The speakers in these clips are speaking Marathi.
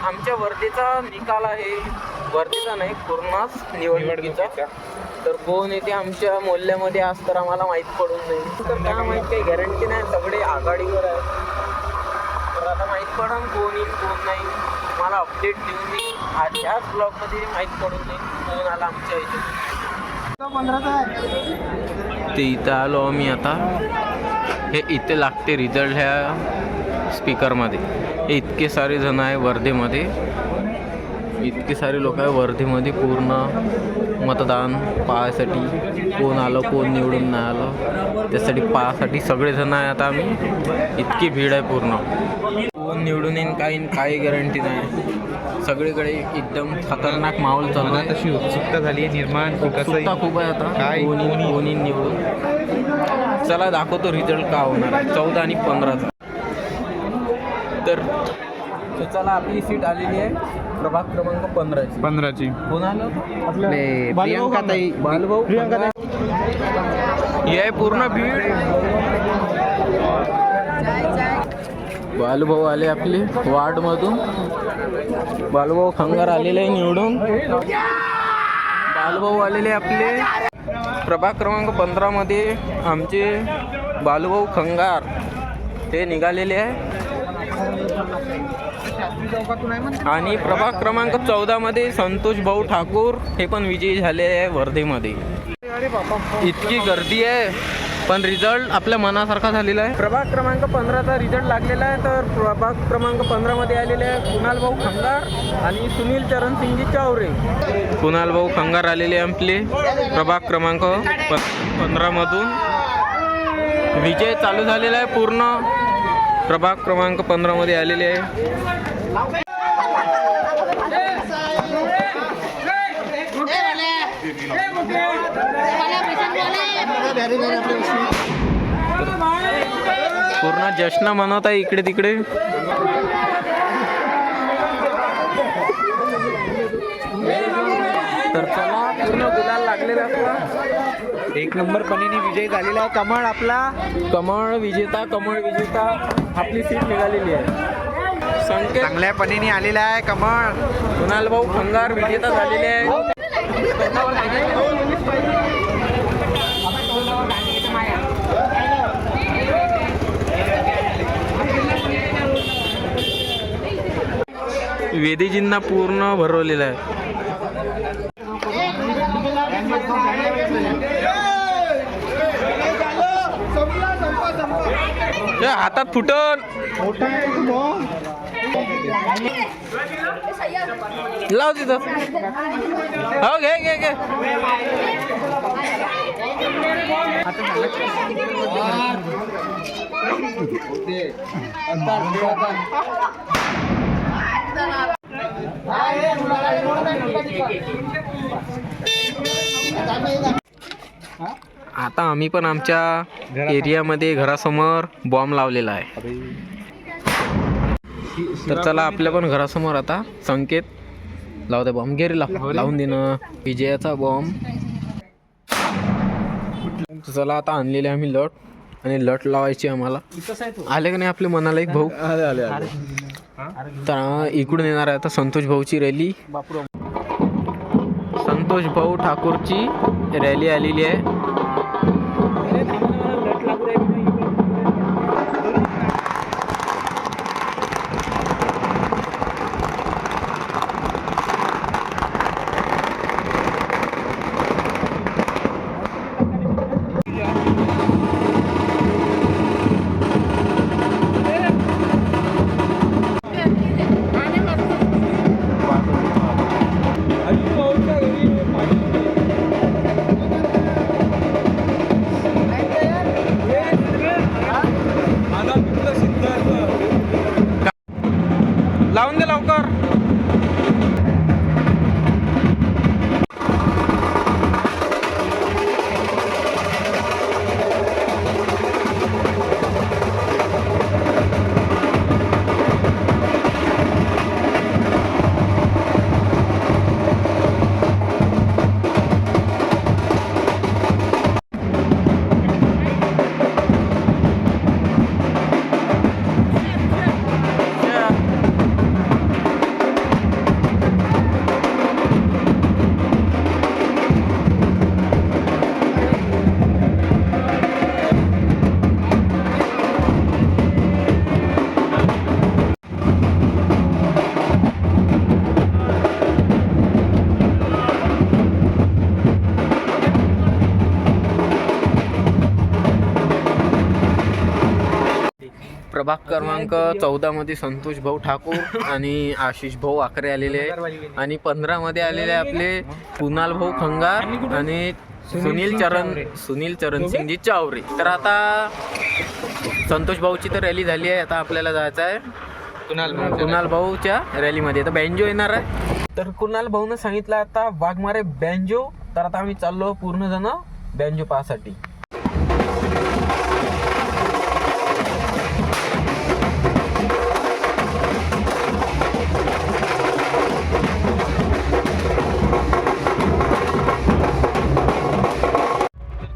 आमच्या वर्धेचा निकाल आहे, वर्धेचा नाही पूर्णच निवडणुकीचा. तर कोण येते आमच्या मोहल्ल्यामध्ये आज तर आम्हाला माहीत पडून नाही. तर काय माहीत, काही गॅरंटी नाही, सगळे आघाडीवर आहे. तर आता माहीत पडा कोण येईल कोण नाही. मला अपडेट देऊन मी ह्याच ब्लॉगमध्ये माहीत पडून नाही कोण आला आमच्या इथे. ते इथं आलो आम्ही आता. हे इथे लागते रिझल्ट ह्या स्पीकरमध्ये. हे इतके सारे जण आहे वर्धेमध्ये, इतके सारे लोक आहे वर्धेमध्ये पूर्ण मतदान पाहायसाठी. कोण आलं कोण निवडून नाही आलं त्यासाठी पाहायसाठी सगळेजण आहे आता आम्ही. इतकी भीड आहे पूर्ण. कोण निवडून येईन काही गॅरंटी नाही. सगळीकडे एकदम खतरनाक माहोल चालू आहे. तशी उत्सुकता झाली आहे निर्माण. उत्सुकता खूप आहे आता कोणी निवडून. चला दाखवतो रिझल्ट का होणार आहे 14 आणि 15चा. तर चला आपली सीट आलेली आहे प्रभाग क्रमांक 15ची. कोण आलं? प्रियंका ताई. बालभाऊ हे आहे पूर्ण भीड. बालभाऊ आले आपले वार्डमधून. बालभाऊ खंगार आलेले आहे निवडून. बालभाऊ आलेले आपले प्रभाग क्रमांक 15मध्ये आमचे बालभाऊ खंगार ते निघालेले आहे. आणि प्रभाग क्रमांक 14मध्ये संतोष भाऊ ठाकूर हे पण विजयी झाले आहे वर्धेमध्ये. इतकी गर्दी आहे पण रिझल्ट आपल्या मनासारखा झालेला आहे. प्रभाग क्रमांक 15चा रिझल्ट लागलेला आहे. तर प्रभाग क्रमांक 15मध्ये आलेले आहे कुणाल भाऊ खंगार आणि सुनील चरणसिंगजी चावरे. कुणाल भाऊ खंगार आलेले आपले प्रभाग क्रमांक 15मधून. विजय चालू झालेला आहे पूर्ण. प्रभाग क्रमांक 15मध्ये आलेले आहे. पूर्ण जश्न मनवत आहे इकडे तिकडे. तर चला पूर्ण गुलाल लागलेला असला. 1 नंबर पणीने विजय झालेला आहे. कमळ विजेता आपली सीट निघालेली आहे. संकेत चांगल्या पणीने आलेला आहे कमळ. कुणाल भाऊ खंगार विजेता झालेले आहे. वेदीजींना पूर्ण भरवलेलं आहे. हातात फुटन लाव तिथं. हो घे आता आम्ही पण आमच्या एरियामध्ये घरासमोर बॉम्ब लावलेला आहे. तर चला आपल्या पण घरासमोर आता संकेत लावते बॉम्ब. गेरी लावून देणं विजयाचा बॉम्ब. चला आता आणलेले आम्ही लट आणि लट लावायची आम्हाला. आले का नाही आपल्या मनाला एक भाऊ? तर इकडून येणार आहे आता संतोष भाऊची रॅली. संतोष भाऊ ठाकूरची रॅली आलेली आहे. प्रभाग क्रमांक 14 मध्ये संतोष भाऊ ठाकूर आणि आशिष भाऊ आकरे आलेले आहे आणि 15 मध्ये आलेले आहे आपले कुणाल भाऊ खंगार आणि सुनील चरणसिंगजी चावरे. तर आता संतोष भाऊची तर रॅली झाली आहे. आता आपल्याला जायचं आहे कुणाल भाऊच्या रॅलीमध्ये. तर बँजो येणार आहे. तर कुणाल भाऊनं सांगितलं आता वाघमारे बँजो. तर आता आम्ही चाललो पूर्ण जण बँजो पाहासाठी.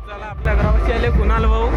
चला आपल्या घरापाशी आले कुणाल भाऊ.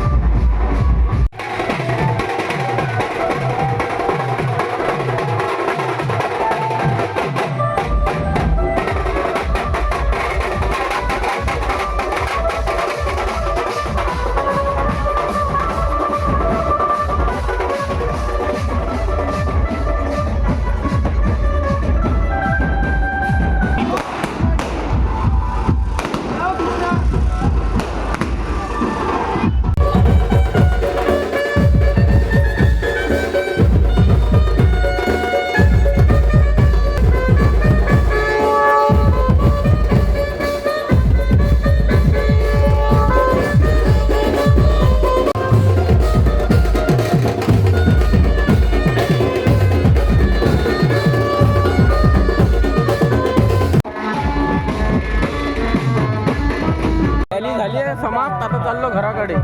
रॅली झाली आहे समाप्त. आता चाललो घराकडे.